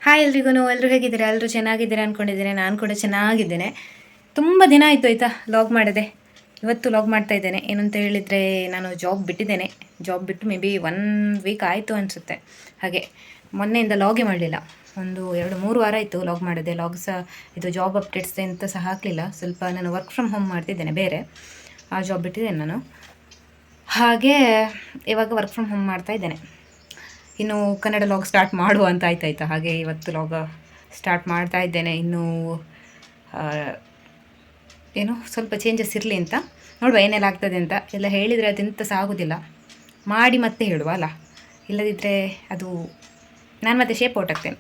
Hi ಎಲ್ರಿಗೂ ಎಲ್ಲರೂ ಹೇಗಿದ್ದೀರಾ? ಎಲ್ಲರೂ ಚೆನ್ನಾಗಿದ್ದೀರಾ ಅಂದ್ಕೊಂಡಿದ್ದೇನೆ. ನಾನು ಕೂಡ ಚೆನ್ನಾಗಿದ್ದೇನೆ. ತುಂಬ ದಿನ ಆಯಿತು ಆಯಿತಾ ಲಾಗ್ ಮಾಡಿದೆ. ಇವತ್ತು ಲಾಗ್ ಮಾಡ್ತಾ ಇದ್ದೇನೆ. ಏನಂತ ಹೇಳಿದರೆ, ನಾನು ಜಾಬ್ ಬಿಟ್ಟಿದ್ದೇನೆ. ಜಾಬ್ ಬಿಟ್ಟು ಮೇ ಬಿ 1 ವೀಕ್ ಆಯಿತು ಅನಿಸುತ್ತೆ. ಹಾಗೆ ಮೊನ್ನೆಯಿಂದ ಲಾಗೇ ಮಾಡಲಿಲ್ಲ. ಒಂದು 2-3 ವಾರ ಆಯಿತು ಲಾಗ್ ಮಾಡಿದೆ. ಲಾಗ್ ಸಹ ಇದು ಜಾಬ್ ಅಪ್ಡೇಟ್ಸ್ ಅಂತ ಸಹ ಹಾಕಲಿಲ್ಲ. ಸ್ವಲ್ಪ ನಾನು ವರ್ಕ್ ಫ್ರಮ್ ಹೋಮ್ ಮಾಡ್ತಿದ್ದೇನೆ ಬೇರೆ, ಆ ಜಾಬ್ ಬಿಟ್ಟಿದ್ದೇನೆ ನಾನು. ಹಾಗೆ ಇವಾಗ ವರ್ಕ್ ಫ್ರಮ್ ಹೋಮ್ ಮಾಡ್ತಾ ಇದ್ದೇನೆ. ಇನ್ನು ಕನ್ನಡ ಲಾಗ್ ಸ್ಟಾರ್ಟ್ ಮಾಡುವ ಅಂತ ಆಯ್ತಾಯ್ತಾ. ಹಾಗೆ ಇವತ್ತು ಲಾಗ್ ಸ್ಟಾರ್ಟ್ ಮಾಡ್ತಾ ಇದ್ದೇನೆ. ಇನ್ನೂ ಏನು ಸ್ವಲ್ಪ ಚೇಂಜಸ್ ಇರಲಿ ಅಂತ ನೋಡುವ ಏನೆಲ್ಲ ಆಗ್ತದೆ ಅಂತ. ಎಲ್ಲ ಹೇಳಿದರೆ ಅದೆಂತ ಸಹ ಆಗೋದಿಲ್ಲ, ಮಾಡಿ ಮತ್ತೆ ಹೇಳುವ ಅಲ್ಲ. ಇಲ್ಲದಿದ್ದರೆ ಅದು ನಾನು ಮತ್ತೆ ಶೇಪ್ ಔಟ್ ಆಗ್ತೇನೆ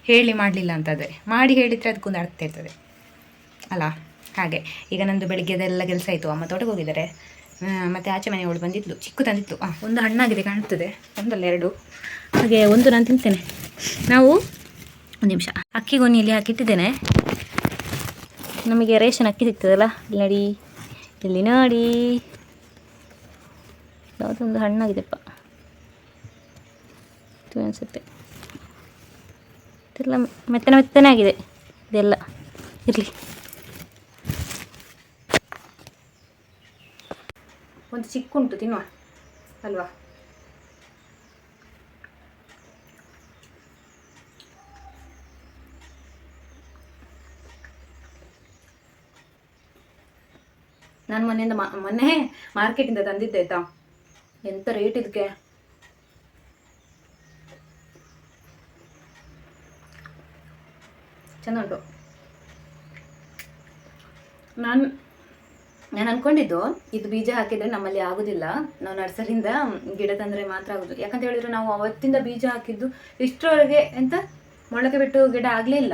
ಹೇಳಿ ಮಾಡಲಿಲ್ಲ ಅಂತಂದರೆ. ಮಾಡಿ ಹೇಳಿದರೆ ಅದಕ್ಕೊಂದು ಅರ್ಥ ಇರ್ತದೆ ಅಲ್ಲ. ಹಾಗೆ ಈಗ ನಂದು ಬೆಳಿಗ್ಗೆದೆಲ್ಲ ಕೆಲಸ ಆಯಿತು. ಅಮ್ಮ ತೋಟಕ್ಕೆ ಹೋಗಿದ್ದಾರೆ. ಮತ್ತು ಆಚೆ ಮನೆಯವಳು ಬಂದಿದ್ಲು, ಚಿಕ್ಕು ತಂದಿತ್ತು. ಒಂದು ಹಣ್ಣಾಗಿದೆ ಕಾಣ್ತದೆ, ಒಂದಲ್ಲ 2. ಹಾಗೆ ಒಂದು ನಾನು ತಿಂತೇನೆ. ನಾವು ಒಂದು ನಿಮಿಷ ಅಕ್ಕಿ ಗೊನೆಯಲ್ಲಿ ಹಾಕಿಟ್ಟಿದ್ದೇನೆ. ನಮಗೆ ರೇಷನ್ ಅಕ್ಕಿ ಸಿಗ್ತದಲ್ಲ, ಇಲ್ಲಿ ನೋಡಿ, ಇಲ್ಲಿ ನೋಡಿ, ಯಾವುದೊಂದು ಹಣ್ಣಾಗಿದೆಪ್ಪ ಅನಿಸುತ್ತೆ. ಇದೆಲ್ಲ ಮೆತ್ತನೆ ಆಗಿದೆ ಇದೆಲ್ಲ. ಇರಲಿ, ಒಂದು ಚಿಕ್ಕುಂಟು ತಿನ್ನುವ ಅಲ್ವಾ. ನಾನು ಮೊನ್ನೆ ಮಾರ್ಕೆಟಿಂದ ತಂದಿದ್ದೆ ಆಯ್ತಾ. ಎಂಥ ರೇಟ್ ಇದಕ್ಕೆ. ಚೆಂದ ಉಂಟು. ನಾನು ಅಂದ್ಕೊಂಡಿದ್ದು ಇದು ಬೀಜ ಹಾಕಿದರೆ ನಮ್ಮಲ್ಲಿ ಆಗೋದಿಲ್ಲ, ನಾವು ನರ್ಸರಿಯಿಂದ ಗಿಡ ತಂದರೆ ಮಾತ್ರ ಆಗೋದು. ಯಾಕಂತ ಹೇಳಿದರೆ ನಾವು ಅವತ್ತಿಂದ ಬೀಜ ಹಾಕಿದ್ದು ಇಷ್ಟರವರೆಗೆ ಎಂತ ಮೊಳಕೆ ಬಿಟ್ಟು ಗಿಡ ಆಗಲಿಲ್ಲ.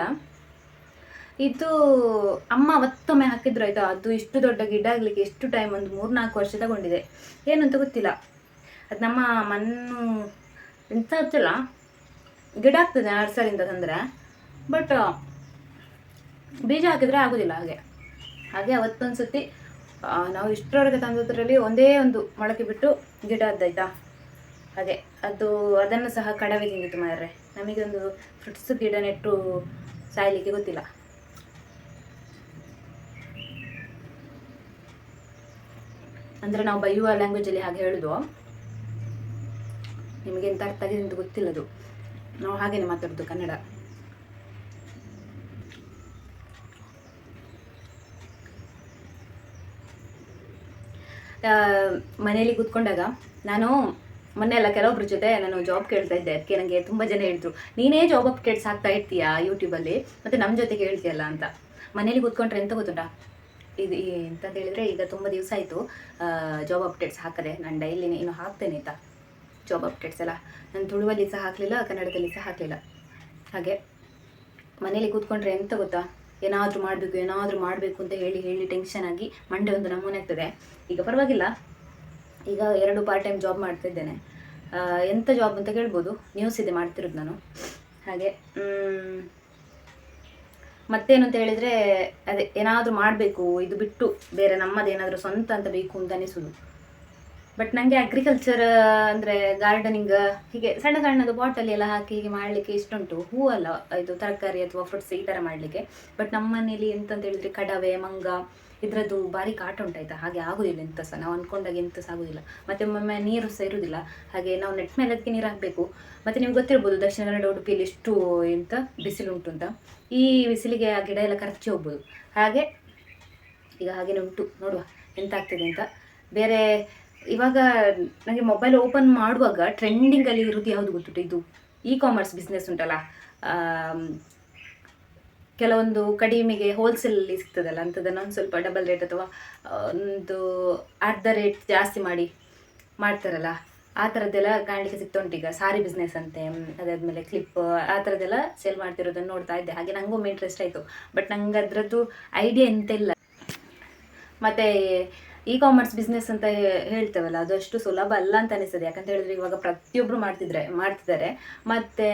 ಇದು ಅಮ್ಮ ಅವತ್ತೊಮ್ಮೆ ಹಾಕಿದ್ರು ಆಯಿತಾ. ಅದು ಇಷ್ಟು ದೊಡ್ಡ ಗಿಡ ಆಗಲಿಕ್ಕೆ ಎಷ್ಟು ಟೈಮ್, ಒಂದು 3-4 ವರ್ಷ ತಗೊಂಡಿದೆ. ಏನು ಅಂತ ಗೊತ್ತಿಲ್ಲ. ಅದು ನಮ್ಮ ಮಣ್ಣು ಎಂತ ಗೊತ್ತಿಲ್ಲ, ಗಿಡ ಆಗ್ತದೆ ನರ್ಸರಿಯಿಂದ ತಂದರೆ, ಬಟ್ ಬೀಜ ಹಾಕಿದರೆ ಆಗೋದಿಲ್ಲ. ಹಾಗೆ ಅವತ್ತೊಂದು ಸತಿ ನಾವು ಇಷ್ಟರವರೆಗೆ ತಂದದ್ರಲ್ಲಿ ಒಂದೇ ಒಂದು ಮೊಳಕೆ ಬಿಟ್ಟು ಗಿಡ ಆದ್ದಾಯ್ತಾ. ಹಾಗೆ ಅದನ್ನು ಸಹ ಕಡವೆ ತಿಂದಿತ್ತು ಮಾರ್ರೆ. ನಮಗೊಂದು ಫ್ರೂಟ್ಸ್ ಗಿಡ ನೆಟ್ಟು ಸಾಯಲಿಕ್ಕೆ ಗೊತ್ತಿಲ್ಲ. ಅಂದರೆ ನಾವು ಬೈಯುವ ಲ್ಯಾಂಗ್ವೇಜಲ್ಲಿ ಹಾಗೆ ಹೇಳೋದು. ನಿಮಗೆ ಎಂತ ಅರ್ಥ ಆಗಿದೆ ಅಂತ ಗೊತ್ತಿಲ್ಲದು. ನಾವು ಹಾಗೇನೆ ಮಾತಾಡೋದು ಕನ್ನಡ. ಮನೆಯಲ್ಲಿ ಕೂತ್ಕೊಂಡಾಗ ನಾನು ಮೊನ್ನೆ ಎಲ್ಲ ಕೆಲವೊಬ್ರ ಜೊತೆ ನಾನು ಜಾಬ್ ಕೇಳ್ತಾ ಇದ್ದೆ. ಅದಕ್ಕೆ ನನಗೆ ತುಂಬ ಜನ ಹೇಳಿದ್ರು, ನೀನೇ ಜಾಬ್ ಅಪ್ಡೇಟ್ಸ್ ಹಾಕ್ತಾ ಇರ್ತೀಯಾ ಯೂಟ್ಯೂಬಲ್ಲಿ, ಮತ್ತು ನಮ್ಮ ಜೊತೆಗೆ ಹೇಳ್ತೀಯಲ್ಲ ಅಂತ. ಮನೇಲಿ ಕೂತ್ಕೊಂಡ್ರೆ ಎಂತ ಗೊತ್ತುಂಟಾ, ಇದು ಎಂತಂತ ಹೇಳಿದರೆ, ಈಗ ತುಂಬ ದಿವಸ ಆಯಿತು ಜಾಬ್ ಅಪ್ಡೇಟ್ಸ್ ಹಾಕದೆ. ನಾನು ಡೈಲಿ ಇನ್ನು ಹಾಕ್ತೇನೆ ಆಯಿತಾ ಜಾಬ್ ಅಪ್ಡೇಟ್ಸ್ ಎಲ್ಲ. ನಾನು ತುಳುವಲ್ಲಿ ಸಹ ಹಾಕಲಿಲ್ಲ, ಕನ್ನಡದಲ್ಲಿ ಸಹ ಹಾಕಲಿಲ್ಲ. ಹಾಗೆ ಮನೇಲಿ ಕೂತ್ಕೊಂಡ್ರೆ ಎಂತ ಗೊತ್ತಾ, ಏನಾದರೂ ಮಾಡಬೇಕು ಅಂತ ಹೇಳಿ ಟೆನ್ಷನ್ ಆಗಿ ಮಂಡೆ ಒಂದು ನಮೂನೆ ಆಗ್ತದೆ. ಈಗ ಪರವಾಗಿಲ್ಲ, ಈಗ 2 ಪಾರ್ಟ್ ಟೈಮ್ ಜಾಬ್ ಮಾಡ್ತಿದ್ದೇನೆ. ಎಂಥ ಜಾಬ್ ಅಂತ ಕೇಳ್ಬೋದು, ನ್ಯೂಸ್ ಇದೆ ಮಾಡ್ತಿರೋದು ನಾನು. ಹಾಗೆ ಮತ್ತೇನು ಅಂತ ಹೇಳಿದರೆ, ಅದೇ ಏನಾದರೂ ಮಾಡಬೇಕು, ಇದು ಬಿಟ್ಟು ಬೇರೆ ನಮ್ಮದೇನಾದರೂ ಸ್ವಂತ ಅಂತ ಬೇಕು ಅಂತ ಅನಿಸೋದು. ಬಟ್ ನನಗೆ ಅಗ್ರಿಕಲ್ಚರ್ ಅಂದರೆ ಗಾರ್ಡನಿಂಗ್, ಹೀಗೆ ಸಣ್ಣದು ಬಾಟಲಿ ಎಲ್ಲ ಹಾಕಿ ಹೀಗೆ ಮಾಡಲಿಕ್ಕೆ ಇಷ್ಟುಂಟು. ಹೂವಲ್ಲ, ಇದು ತರಕಾರಿ ಅಥವಾ ಫ್ರೂಟ್ಸ್ ಈ ಥರ ಮಾಡಲಿಕ್ಕೆ. ಬಟ್ ನಮ್ಮ ಮನೇಲಿ ಎಂತಂತ ಹೇಳಿದರೆ ಕಡವೆ, ಮಂಗ ಇದರದ್ದು ಭಾರಿ ಕಾಟ ಉಂಟಾಯ್ತಾ. ಹಾಗೆ ಆಗೋದಿಲ್ಲ ಎಂತ ಸಹ, ನಾವು ಅಂದ್ಕೊಂಡಾಗ ಎಂತ ಸಹ ಆಗೋದಿಲ್ಲ. ಮತ್ತು ಒಮ್ಮೊಮ್ಮೆ ನೀರು ಸಹ ಇರೋದಿಲ್ಲ. ಹಾಗೆ ನಾವು ನೆಟ್ ಮೇಲೆ ಅದಕ್ಕೆ ನೀರು ಹಾಕಬೇಕು. ಮತ್ತು ನಿಮ್ಗೆ ಗೊತ್ತಿರ್ಬೋದು, ದಕ್ಷಿಣ ಕನ್ನಡ ಉಡುಪಿಯಲ್ಲಿ ಎಷ್ಟು ಎಂತ ಬಿಸಿಲುಂಟು ಅಂತ. ಈ ಬಿಸಿಲಿಗೆ ಆ ಗಿಡ ಎಲ್ಲ ಕರಚಿ ಹೋಗ್ಬೋದು. ಹಾಗೆ ಈಗ ಹಾಗೇನೆ ಉಂಟು, ನೋಡುವ ಎಂತ ಆಗ್ತದೆ ಅಂತ. ಬೇರೆ ಇವಾಗ ನನಗೆ ಮೊಬೈಲ್ ಓಪನ್ ಮಾಡುವಾಗ ಟ್ರೆಂಡಿಂಗಲ್ಲಿ ಇರೋದು ಯಾವುದು ಗೊತ್ತುಂಟು, ಇದು ಇ-ಕಾಮರ್ಸ್ ಬಿಸ್ನೆಸ್ ಉಂಟಲ್ಲ. ಕೆಲವೊಂದು ಕಡಿಮೆಗೆ ಹೋಲ್ಸೇಲಲ್ಲಿ ಸಿಗ್ತದಲ್ಲ ಅಂಥದ್ದನ್ನು ಒಂದು ಸ್ವಲ್ಪ ಡಬಲ್ ರೇಟ್ ಅಥವಾ ಒಂದು ಅರ್ಧ ರೇಟ್ ಜಾಸ್ತಿ ಮಾಡಿ ಮಾಡ್ತಾರಲ್ಲ, ಆ ಥರದ್ದೆಲ್ಲ ಕಾಣಲಿಕ್ಕೆ ಸಿಗ್ತಾ ಉಂಟು. ಈಗ ಸಾರಿ ಬಿಸ್ನೆಸ್ ಅಂತೆ, ಅದಾದಮೇಲೆ ಕ್ಲಿಪ್, ಆ ಥರದ್ದೆಲ್ಲ ಸೇಲ್ ಮಾಡ್ತಿರೋದನ್ನು ನೋಡ್ತಾ ಇದ್ದೆ. ಹಾಗೆ ನನಗೊಮ್ಮೆ ಇಂಟ್ರೆಸ್ಟ್ ಆಯಿತು. ಬಟ್ ನಂಗೆ ಅದರದ್ದು ಐಡಿಯಾ ಎಂತ ಇಲ್ಲ. ಮತ್ತು ಇ-ಕಾಮರ್ಸ್ ಬಿಸ್ನೆಸ್ ಅಂತ ಹೇಳ್ತೇವಲ್ಲ, ಅದು ಅಷ್ಟು ಸುಲಭ ಅಲ್ಲ ಅಂತ ಅನಿಸ್ತದೆ. ಯಾಕಂತ ಹೇಳಿದ್ರೆ ಇವಾಗ ಪ್ರತಿಯೊಬ್ಬರು ಮಾಡ್ತಿದ್ದಾರೆ. ಮತ್ತು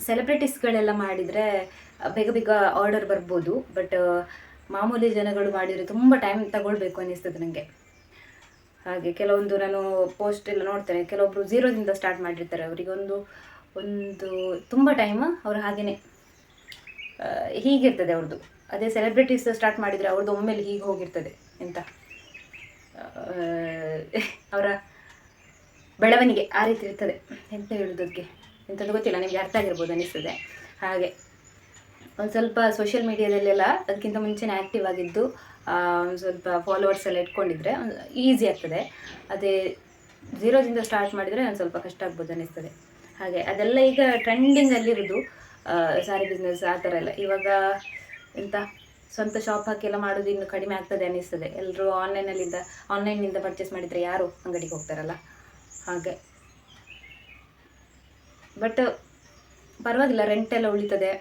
ಸೆಲೆಬ್ರಿಟೀಸ್ಗಳೆಲ್ಲ ಮಾಡಿದರೆ ಬೇಗ ಆರ್ಡರ್ ಬರ್ಬೋದು. ಬಟ್ ಮಾಮೂಲಿ ಜನಗಳು ಮಾಡಿದರೆ ತುಂಬ ಟೈಮ್ ತಗೊಳ್ಬೇಕು ಅನ್ನಿಸ್ತದೆ ನನಗೆ. ಹಾಗೆ ಕೆಲವೊಂದು ನಾನು ಪೋಸ್ಟ್ ಎಲ್ಲ ನೋಡ್ತೇನೆ, ಕೆಲವೊಬ್ಬರು 0ದಿಂದ ಸ್ಟಾರ್ಟ್ ಮಾಡಿರ್ತಾರೆ. ಅವರಿಗೆ ಒಂದು ಒಂದು ತುಂಬ ಟೈಮ್ ಅವರು ಹಾಗೆಯೇ ಹೀಗಿರ್ತದೆ ಅವ್ರದ್ದು. ಅದೇ ಸೆಲೆಬ್ರಿಟೀಸ್ ಸ್ಟಾರ್ಟ್ ಮಾಡಿದರೆ ಅವ್ರದ್ದು ಒಮ್ಮೆಲೆ ಹೀಗೆ ಹೋಗಿರ್ತದೆ ಎಂತ ಅವರ ಬೆಳವಣಿಗೆ ಆ ರೀತಿ ಇರ್ತದೆ. ಎಂತ ಹೇಳೋದಕ್ಕೆ ಎಂಥದ್ದು ಗೊತ್ತಿಲ್ಲ, ನಿಮಗೆ ಅರ್ಥ ಆಗಿರ್ಬೋದು ಅನ್ನಿಸ್ತದೆ. ಹಾಗೆ ಒಂದು ಸ್ವಲ್ಪ ಸೋಷಿಯಲ್ ಮೀಡಿಯಾದಲ್ಲೆಲ್ಲ ಅದಕ್ಕಿಂತ ಮುಂಚೆನೇ ಆ್ಯಕ್ಟಿವ್ ಆಗಿದ್ದು, ಸ್ವಲ್ಪ ಫಾಲೋವರ್ಸ್ ಎಲ್ಲ ಇಟ್ಕೊಂಡಿದ್ರೆ ಈಸಿ ಆಗ್ತದೆ. ಅದೇ ಝೀರೋದಿಂದ ಸ್ಟಾರ್ಟ್ ಮಾಡಿದರೆ ಒಂದು ಸ್ವಲ್ಪ ಕಷ್ಟ ಆಗ್ಬೋದು ಅನ್ನಿಸ್ತದೆ. ಹಾಗೆ ಅದೆಲ್ಲ ಈಗ ಟ್ರೆಂಡಿಂಗಲ್ಲಿರೋದು ಸಾರಿ ಬಿಸ್ನೆಸ್ ಆ ಥರ ಎಲ್ಲ. ಇವಾಗ ಎಂತ ಸ್ವಂತ ಶಾಪ್ ಹಾಕಿ ಎಲ್ಲ ಮಾಡೋದು ಇನ್ನು ಕಡಿಮೆ ಆಗ್ತದೆ ಅನ್ನಿಸ್ತದೆ. ಎಲ್ಲರೂ ಆನ್ಲೈನಿಂದ ಪರ್ಚೇಸ್ ಮಾಡಿದರೆ ಯಾರು ಅಂಗಡಿಗೆ ಹೋಗ್ತಾರಲ್ಲ ಹಾಗೆ. ಬಟ್ ಪರವಾಗಿಲ್ಲ, ರೆಂಟ್ ಎಲ್ಲ ಉಳಿತದೆ.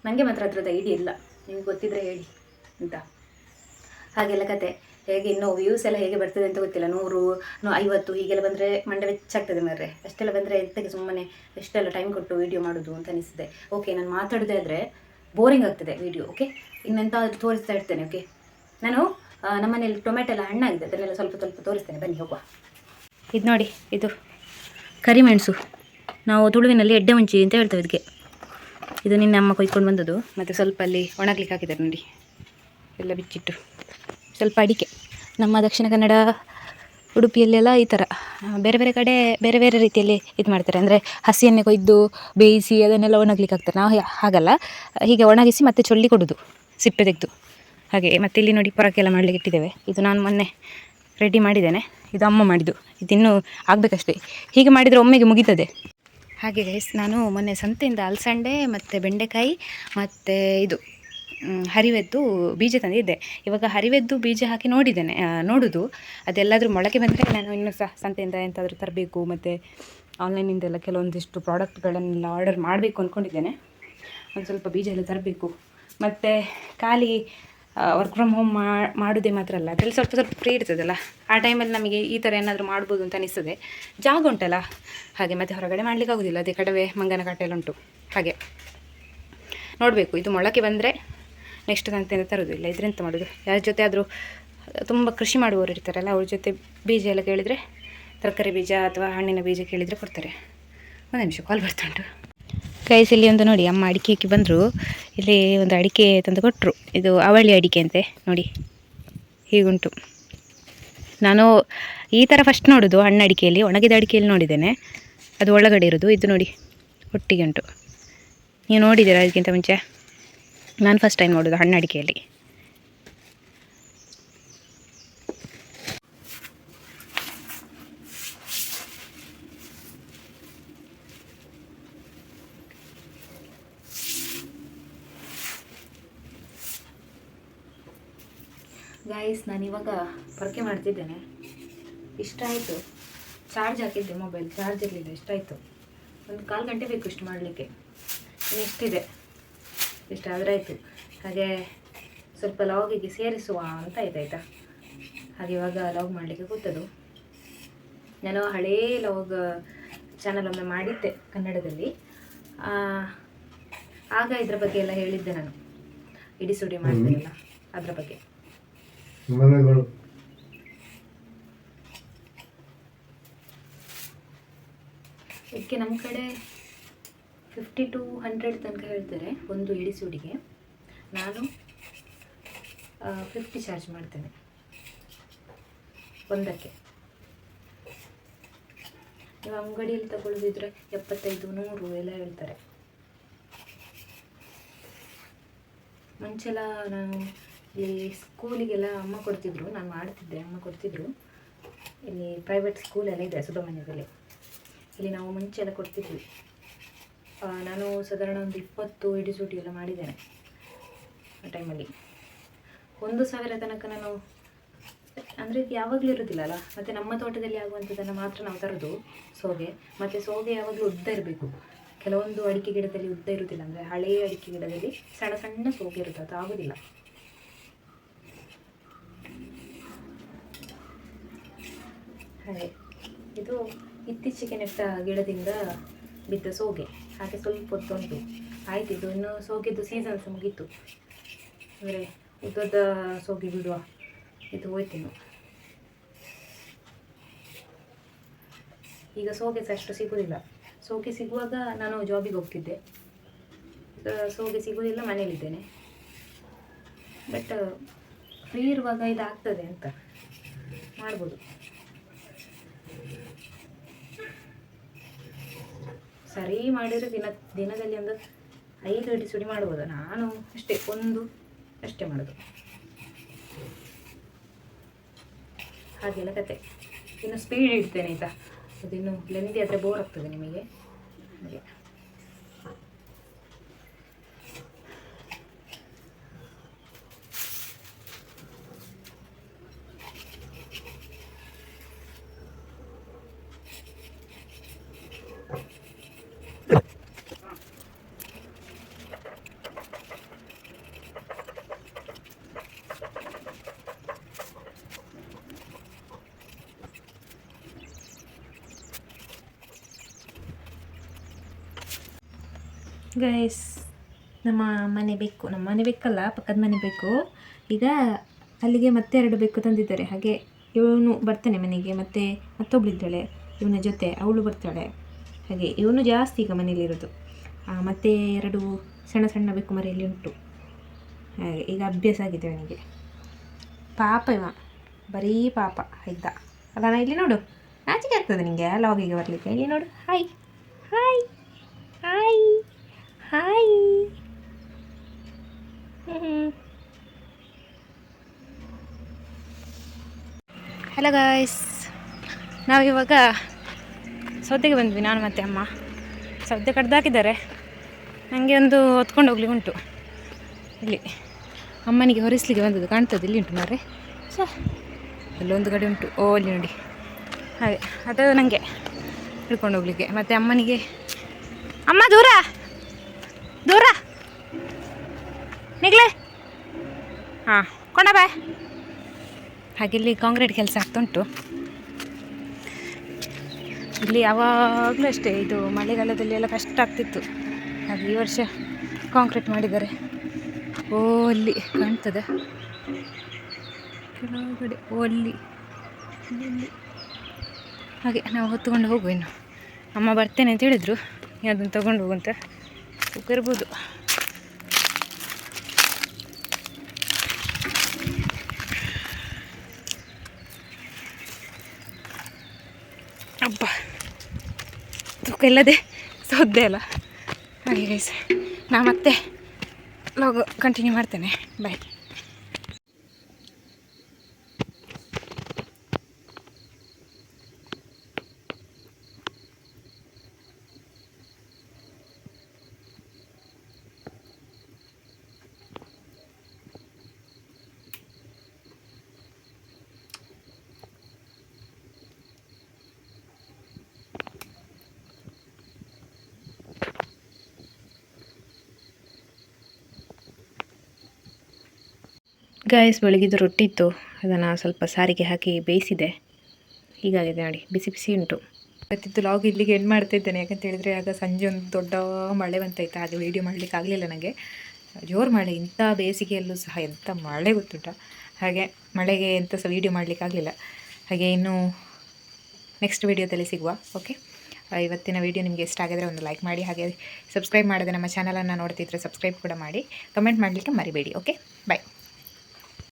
ನನಗೆ ಮಾತ್ರ ಅದರದ್ದು ಐಡಿಯಾ ಇಲ್ಲ, ನಿಮ್ಗೆ ಗೊತ್ತಿದ್ರೆ ಹೇಳಿ ಅಂತ. ಹಾಗೆಲ್ಲ ಕತೆ. ಹೇಗೆ ಇನ್ನೂ ವ್ಯೂಸ್ ಎಲ್ಲ ಹೇಗೆ ಬರ್ತದೆ ಅಂತ ಗೊತ್ತಿಲ್ಲ. 100, 50 ಹೀಗೆಲ್ಲ ಬಂದರೆ ಮಂಡೆ ಬೆಚ್ಚಾಗ್ತದೆ ಮಾರ್ರೆ. ಅಷ್ಟೆಲ್ಲ ಬಂದರೆ ಎಂತಕ್ಕೆ ಸುಮ್ಮನೆ ಎಷ್ಟೆಲ್ಲ ಟೈಮ್ ಕೊಟ್ಟು ವೀಡಿಯೋ ಮಾಡೋದು ಅಂತ ಅನಿಸ್ತದೆ. ಓಕೆ, ನಾನು ಮಾತಾಡೋದೇ ಆದರೆ ಬೋರಿಂಗ್ ಆಗ್ತದೆ ವೀಡಿಯೋ. ಓಕೆ, ಇನ್ನೆಂತ ತೋರಿಸ್ತಾ ಇರ್ತೇನೆ. ಓಕೆ, ನಾನು ನಮ್ಮನೇಲಿ ಟೊಮೆಟೊ ಎಲ್ಲ ಹಣ್ಣಾಗಿದೆ, ಅದನ್ನೆಲ್ಲ ಸ್ವಲ್ಪ ಸ್ವಲ್ಪ ತೋರಿಸ್ತೇನೆ, ಬನ್ನಿ ಹೋಗುವ. ಇದು ನೋಡಿ, ಇದು ಕರಿಮೆಣಸು, ನಾವು ತುಳುವಿನಲ್ಲಿ ಎಡ್ಡೆ ಮುಂಚಿ ಅಂತ ಹೇಳ್ತೇವೆ ಇದಕ್ಕೆ. ಇದು ನಿನ್ನೆ ಅಮ್ಮ ಕೊಯ್ಕೊಂಡು ಬಂದದ್ದು, ಮತ್ತು ಸ್ವಲ್ಪ ಅಲ್ಲಿ ಒಣಗ್ಲಿಕ್ಕೆ ಹಾಕಿದ್ದಾರೆ ನೋಡಿ, ಎಲ್ಲ ಬಿಚ್ಚಿಟ್ಟು. ಸ್ವಲ್ಪ ಅಡಿಕೆ, ನಮ್ಮ ದಕ್ಷಿಣ ಕನ್ನಡ ಉಡುಪಿಯಲ್ಲೆಲ್ಲ ಈ ಥರ ಬೇರೆ ಬೇರೆ ಕಡೆ ಬೇರೆ ಬೇರೆ ರೀತಿಯಲ್ಲಿ ಇದು ಮಾಡ್ತಾರೆ. ಅಂದರೆ ಹಸಿಯನ್ನೇ ಕೊಯ್ದು ಬೇಯಿಸಿ ಅದನ್ನೆಲ್ಲ ಒಣಗ್ಲಿಕ್ಕೆ ಹಾಕ್ತಾರೆ. ನಾವು ಹಾಗಲ್ಲ, ಹೀಗೆ ಒಣಗಿಸಿ ಮತ್ತೆ ಚೊಳ್ಳಿ ಕೊಡೋದು, ಸಿಪ್ಪೆ ತೆಗೆದು. ಹಾಗೆ ಮತ್ತು ಇಲ್ಲಿ ನೋಡಿ ಪೊರಕೆಲ್ಲ ಮಾಡಲಿಕ್ಕೆ ಇಟ್ಟಿದ್ದೇವೆ. ಇದು ನಾನು ಮೊನ್ನೆ ರೆಡಿ ಮಾಡಿದ್ದೇನೆ, ಇದು ಅಮ್ಮ ಮಾಡಿದ್ದು, ಇದಿನ್ನೂ ಆಗಬೇಕಷ್ಟೇ. ಹೀಗೆ ಮಾಡಿದರೆ ಒಮ್ಮೆಗೆ ಮುಗೀತದೆ. ಹಾಗೆ ಗೈಸ್, ನಾನು ಮೊನ್ನೆ ಸಂತೆಯಿಂದ ಅಲಸಂಡೆ ಮತ್ತು ಬೆಂಡೆಕಾಯಿ ಮತ್ತು ಇದು ಹರಿವೆದ್ದು ಬೀಜ ತಂದಿದ್ದೆ. ಇವಾಗ ಹರಿವೆದ್ದು ಬೀಜ ಹಾಕಿ ನೋಡೋದು ಅದೆಲ್ಲಾದರೂ ಮೊಳಕೆ ಬಂದರೆ ನಾನು ಇನ್ನೂ ಸಹ ಸಂತೆಯಿಂದ ಎಂತಾದರೂ ತರಬೇಕು. ಮತ್ತು ಆನ್ಲೈನಿಂದೆಲ್ಲ ಕೆಲವೊಂದಿಷ್ಟು ಪ್ರಾಡಕ್ಟ್ಗಳನ್ನೆಲ್ಲ ಆರ್ಡರ್ ಮಾಡಬೇಕು ಅಂದ್ಕೊಂಡಿದ್ದೇನೆ. ಒಂದು ಸ್ವಲ್ಪ ಬೀಜ ಎಲ್ಲ ತರಬೇಕು. ಮತ್ತು ಖಾಲಿ ವರ್ಕ್ ಫ್ರಮ್ ಹೋಮ್ ಮಾಡೋದೇ ಮಾತ್ರ ಅಲ್ಲ, ಅದರಲ್ಲಿ ಸ್ವಲ್ಪ ಸ್ವಲ್ಪ ಫ್ರೀ ಇರ್ತದಲ್ಲ, ಆ ಟೈಮಲ್ಲಿ ನಮಗೆ ಈ ಥರ ಏನಾದರೂ ಮಾಡ್ಬೋದು ಅಂತ ಅನಿಸ್ತದೆ. ಜಾಗ ಉಂಟಲ್ಲ ಹಾಗೆ, ಮತ್ತು ಹೊರಗಡೆ ಮಾಡಲಿಕ್ಕೆ ಆಗೋದಿಲ್ಲ, ಅದೇ ಕಡವೆ ಮಂಗನ ಕಾಟೆ ಎಲ್ಲ ಉಂಟು. ಹಾಗೆ ನೋಡಬೇಕು, ಇದು ಮೊಳಕೆ ಬಂದರೆ ನೆಕ್ಸ್ಟ್ ಸಂತೆಯಿಂದ ತರೋದು. ಇಲ್ಲ ಇದರೆಂತ ಮಾಡೋದು, ಯಾರ ಜೊತೆ ಆದರೂ ತುಂಬ ಕೃಷಿ ಮಾಡುವವರು ಇರ್ತಾರಲ್ಲ, ಅವ್ರ ಜೊತೆ ಬೀಜ ಎಲ್ಲ ಕೇಳಿದರೆ, ತರಕಾರಿ ಬೀಜ ಅಥವಾ ಹಣ್ಣಿನ ಬೀಜ ಕೇಳಿದರೆ ಕೊಡ್ತಾರೆ. ಒಂದು ನಿಮಿಷ ಕಾಲ್ ಬರ್ತಾ ಉಂಟು ಗೈಸ್. ಇಲ್ಲಿ ಒಂದು ನೋಡಿ, ಅಮ್ಮ ಅಡಿಕೆ ಹಾಕಿ ಬಂದರು. ಇಲ್ಲಿ ಒಂದು ಅಡಿಕೆ ತಂದು ಕೊಟ್ಟರು, ಇದು ಅವಳಿ ಅಡಿಕೆ ಅಂತೆ ನೋಡಿ, ಹೀಗುಂಟು. ನಾನು ಈ ಥರ ಫಸ್ಟ್ ನೋಡೋದು ಹಣ್ಣು ಅಡಿಕೆಯಲ್ಲಿ, ಒಣಗಿದ ಅಡಿಕೆಯಲ್ಲಿ ನೋಡಿದ್ದೇನೆ, ಅದು ಒಳಗಡೆ ಇರೋದು. ಇದು ನೋಡಿ ಒಟ್ಟಿಗೆ ಉಂಟು, ನೀವು ನೋಡಿದ್ದೀರಾ ಅದಕ್ಕಿಂತ ಮುಂಚೆ? ನಾನು ಫಸ್ಟ್ ಟೈಮ್ ನೋಡೋದು ಹಣ್ಣು ಅಡಿಕೆಯಲ್ಲಿ. ಗೈಸ್, ನಾನಿವಾಗ ಪೊರಕೆ ಮಾಡ್ತಿದ್ದೇನೆ. ಇಷ್ಟ ಆಯಿತು, ಚಾರ್ಜ್ ಹಾಕಿದ್ದೆ, ಮೊಬೈಲ್ ಚಾರ್ಜ್ ಇರಲಿಲ್ಲ. ಇಷ್ಟಾಯಿತು, ಒಂದು 1/4 ಗಂಟೆ ಬೇಕು ಇಷ್ಟು ಮಾಡಲಿಕ್ಕೆ. ಇಷ್ಟಿದೆ, ಇಷ್ಟ ಆದರೆ ಆಯಿತು. ಹಾಗೆ ಸ್ವಲ್ಪ ಲಾಗಿಗೆ ಸೇರಿಸುವ ಅಂತ ಆಯ್ತಾಯ್ತಾ. ಹಾಗೆ ಇವಾಗ ಲಾಗ್ ಮಾಡಲಿಕ್ಕೆ ಕೂತದ್ದು. ನಾನು ಹಳೇ ಲಾಗ್ ಚಾನಲ್ ಒಮ್ಮೆ ಮಾಡಿದ್ದೆ ಕನ್ನಡದಲ್ಲಿ, ಆಗ ಇದ್ರ ಬಗ್ಗೆ ಎಲ್ಲ ಹೇಳಿದ್ದೆ ನಾನು, ಇಡಿ ಸುಡಿ ಮಾಡಿದ್ದೆನಲ್ಲ ಅದರ ಬಗ್ಗೆ. ಇದಕ್ಕೆ ನಮ್ಮ ಕಡೆ 50 to 100 ತನಕ ಹೇಳ್ತಾರೆ ಒಂದು ಇಡಿಸುಡಿಗೆ. ನಾನು 50 ಚಾರ್ಜ್ ಮಾಡ್ತೇನೆ ಒಂದಕ್ಕೆ. ನೀವು ಅಂಗಡಿಯಲ್ಲಿ ತಗೊಳ್ಳೋದಿದ್ರೆ 75, 100 ಎಲ್ಲ ಹೇಳ್ತಾರೆ. ಮುಂಚೆಲ್ಲ ನಾನು ಇಲ್ಲಿ ಸ್ಕೂಲಿಗೆಲ್ಲ ಅಮ್ಮ ಕೊಡ್ತಿದ್ರು, ನಾನು ಮಾಡ್ತಿದ್ದೆ, ಅಮ್ಮ ಕೊಡ್ತಿದ್ರು. ಇಲ್ಲಿ ಪ್ರೈವೇಟ್ ಸ್ಕೂಲೆಲ್ಲ ಇದೆ ಸುಬ್ರಹ್ಮಣ್ಯದಲ್ಲಿ, ಇಲ್ಲಿ ನಾವು ಮುಂಚೆ ಎಲ್ಲ ಕೊಡ್ತಿದ್ವಿ. ನಾನು ಸಾಧಾರಣ ಒಂದು 20 ಇಡಿಸೂಟಿ ಎಲ್ಲ ಮಾಡಿದ್ದೇನೆ ಆ ಟೈಮಲ್ಲಿ. 1,000 ತನಕ ನಾನು, ಅಂದರೆ ಇದು ಯಾವಾಗಲೂ ಇರೋದಿಲ್ಲಲ್ಲ, ಮತ್ತು ನಮ್ಮ ತೋಟದಲ್ಲಿ ಆಗುವಂಥದ್ದನ್ನು ಮಾತ್ರ ನಾವು ತರೋದು ಸೋಗೆ. ಮತ್ತು ಸೋಗೆ ಯಾವಾಗಲೂ ಉದ್ದ ಇರಬೇಕು. ಕೆಲವೊಂದು ಅಡಿಕೆ ಗಿಡದಲ್ಲಿ ಉದ್ದ ಇರೋದಿಲ್ಲ, ಅಂದರೆ ಹಳೆಯ ಅಡಿಕೆ ಗಿಡದಲ್ಲಿ ಸಣ್ಣ ಸಣ್ಣ ಸೋಗೆ ಇರುತ್ತೆ, ಅದು ಆಗೋದಿಲ್ಲ. ಹಾಗೆ ಇದು ಇತ್ತೀಚೆಗೆ ನೆಟ್ಟ ಗಿಡದಿಂದ ಬಿದ್ದ ಸೋಗೆ. ಹಾಗೆ ಸ್ವಲ್ಪ ಹೊತ್ತುಂಟು ಆಯ್ತು. ಇದು ಇನ್ನು ಸೋಗೆದ್ದು ಸೀಸನ್ ಸಹ ಮುಗೀತು, ಅಂದರೆ ಉದ್ದದ ಸೋಗೆ ಬಿಡುವ ಇದು ಹೋಯ್ತಿನ್ನು. ಈಗ ಸೋಗೆ ಸಹ ಅಷ್ಟು ಸಿಗೋದಿಲ್ಲ. ಸೋಗೆ ಸಿಗುವಾಗ ನಾನು ಜಾಬಿಗೆ ಹೋಗ್ತಿದ್ದೆ, ಸೋಗೆ ಸಿಗೋದಿಲ್ಲ, ಮನೇಲಿದ್ದೇನೆ. ಬಟ್ ಫ್ರೀ ಇರುವಾಗ ಇದಾಗ್ತದೆ ಅಂತ ಮಾಡ್ಬೋದು. ಸರಿ ಮಾಡಿದರೆ ದಿನದಲ್ಲಿ ಒಂದು 5 ಅಡಿ ಸುಡಿ ಮಾಡ್ಬೋದು. ನಾನು ಅಷ್ಟೇ, 1 ಅಷ್ಟೇ ಮಾಡೋದು. ಹಾಗೆಲ್ಲ ಕತೆ. ಇನ್ನು ಸ್ಪೀಡ್ ಇಡ್ತೇನೆ ಆಯಿತಾ, ಅದಿನ್ನು ಲೆಂದಿ ಆದರೆ ಬೋರ್ ಆಗ್ತದೆ ನಿಮಗೆ. ಹಾಗೆ ಗೈಸ್, ನಮ್ಮ ಮನೆ ಬೇಕಲ್ಲ, ಪಕ್ಕದ ಮನೆ ಬೇಕು. ಈಗ ಅಲ್ಲಿಗೆ ಮತ್ತೆ 2 ಬೆಕ್ಕು ತಂದಿದ್ದಾರೆ. ಹಾಗೆ ಇವನು ಬರ್ತಾನೆ ಮನೆಗೆ, ಮತ್ತೊಬ್ಳಿದ್ದಾಳೆ ಇವನ ಜೊತೆ, ಅವಳು ಬರ್ತಾಳೆ. ಹಾಗೆ ಇವನು ಜಾಸ್ತಿ ಈಗ ಮನೇಲಿರೋದು. ಮತ್ತು 2 ಸಣ್ಣ ಬೆಕ್ಕು ಮರಿಯಲ್ಲಿ ಉಂಟು. ಹಾಗೆ ಈಗ ಅಭ್ಯಾಸ ಆಗಿದೆ ಅವನಿಗೆ. ಪಾಪ ಇವ, ಬರೀ ಪಾಪ ಇದ್ದ ಅಲ್ಲ. ನಾ ಇಲ್ಲಿ ನೋಡು, ನಾಚಿಕೆ ಆಗ್ತದೆ ನಿಮಗೆ ಲಾಗಿಗೆ ಬರಲಿಕ್ಕೆ. ಇಲ್ಲಿ ನೋಡು, hi hi hi hi. Hello guys, ನಾವಿವಾಗ ಸೌದೆಗೆ ಬಂದ್ವಿ, ನಾನು ಮತ್ತು ಅಮ್ಮ. ಸೌದೆ ಕಡ್ದಾಕಿದ್ದಾರೆ. ನನಗೆ ಒಂದು ಹೊತ್ಕೊಂಡು ಹೋಗ್ಲಿಕ್ಕೆ ಉಂಟು. ಇಲ್ಲಿ ಅಮ್ಮನಿಗೆ ಹೊರಿಸ್ಲಿಕ್ಕೆ ಬಂದದ್ದು ಕಾಣ್ತದೆ, ಇಲ್ಲಿ ಉಂಟು ಮಾರೆ. ಅಲ್ಲೊಂದು ಕಡೆ ಉಂಟು, ಅಲ್ಲಿ ನೋಡಿ. ಹಾಗೆ ಅದು ನನಗೆ ಹಿಡ್ಕೊಂಡು ಹೋಗ್ಲಿಕ್ಕೆ. ಮತ್ತು ಅಮ್ಮನಿಗೆ, ಅಮ್ಮ ದೂರ ನಿಗ್ಲೆ, ಹಾಂ ಕೊಂಡ ಬಾಯ್. ಹಾಗೆ ಇಲ್ಲಿ ಕಾಂಕ್ರೀಟ್ ಕೆಲಸ ಆಗ್ತುಂಟು. ಇಲ್ಲಿ ಯಾವಾಗಲೂ ಅಷ್ಟೇ, ಇದು ಮಳೆಗಾಲದಲ್ಲಿ ಎಲ್ಲ ಕಷ್ಟ ಆಗ್ತಿತ್ತು. ಹಾಗೆ ಈ ವರ್ಷ ಕಾಂಕ್ರೀಟ್ ಮಾಡಿದ್ದಾರೆ. ಅಲ್ಲಿ ಕಾಣ್ತದೆ ಕೆಳಗಡೆ, ಅಲ್ಲಿ. ಹಾಗೆ ನಾವು ಹೊತ್ತುಕೊಂಡು ಹೋಗುವ. ಇನ್ನು ಅಮ್ಮ ಬರ್ತೇನೆ ಅಂತ ಹೇಳಿದರು, ಅದನ್ನು ತೊಗೊಂಡು ಹೋಗುವಂತ ಇರ್ಬೋದು. ಅಬ್ಬ, ತೂಕ ಇಲ್ಲದೆ ಸೌದೆ ಅಲ್ಲ. ಹಾಗೆ ಗೈಸ್, ನಾ ಮತ್ತೆ ಲಾಗ್ ಕಂಟಿನ್ಯೂ ಮಾಡ್ತೇನೆ. ಬಾಯ್. ಗಾಯ್ಸ್, ಬೆಳಗಿದ್ದು ರೊಟ್ಟಿ ಇತ್ತು, ಅದನ್ನು ಸ್ವಲ್ಪ ಸಾರಿಗೆ ಹಾಕಿ ಬೇಯಿಸಿದೆ. ಹೀಗಾಗಿದೆ ನೋಡಿ, ಬಿಸಿ ಬಿಸಿ ಉಂಟು. ಇವತ್ತಿದ್ದು ಲಾಗ್ ಇಲ್ಲಿಗೆ ಎಂಡ್ ಮಾಡ್ತಾ ಇದ್ದೇನೆ. ಯಾಕಂತ ಹೇಳಿದರೆ ಆಗ ಸಂಜೆ ಒಂದು ದೊಡ್ಡ ಮಳೆ ಬಂತಾಯಿತು. ಹಾಗೆ ವೀಡಿಯೋ ಮಾಡಲಿಕ್ಕೆ ಆಗಲಿಲ್ಲ ನನಗೆ. ಜೋರು ಮಳೆ, ಇಂಥ ಬೇಸಿಗೆಯಲ್ಲೂ ಸಹ ಎಂಥ ಮಳೆ ಗೊತ್ತುಂಟ. ಹಾಗೆ ಮಳೆಗೆ ಎಂಥ ಸಹ ವೀಡಿಯೋ ಮಾಡಲಿಕ್ಕೆ ಆಗಲಿಲ್ಲ. ಹಾಗೆ ಇನ್ನು ನೆಕ್ಸ್ಟ್ ವೀಡಿಯೋದಲ್ಲಿ ಸಿಗುವ. ಓಕೆ, ಇವತ್ತಿನ ವೀಡಿಯೋ ನಿಮಗೆ ಇಷ್ಟ ಆಗಿದರೆ ಒಂದು ಲೈಕ್ ಮಾಡಿ. ಹಾಗೆ ಸಬ್ಸ್ಕ್ರೈಬ್ ಮಾಡದೆ ನಮ್ಮ ಚಾನಲನ್ನು ನೋಡ್ತಿದ್ರೆ ಸಬ್ಸ್ಕ್ರೈಬ್ ಕೂಡ ಮಾಡಿ. ಕಮೆಂಟ್ ಮಾಡಲಿಕ್ಕೆ ಮರಿಬೇಡಿ. ಓಕೆ, ಬಾಯ್.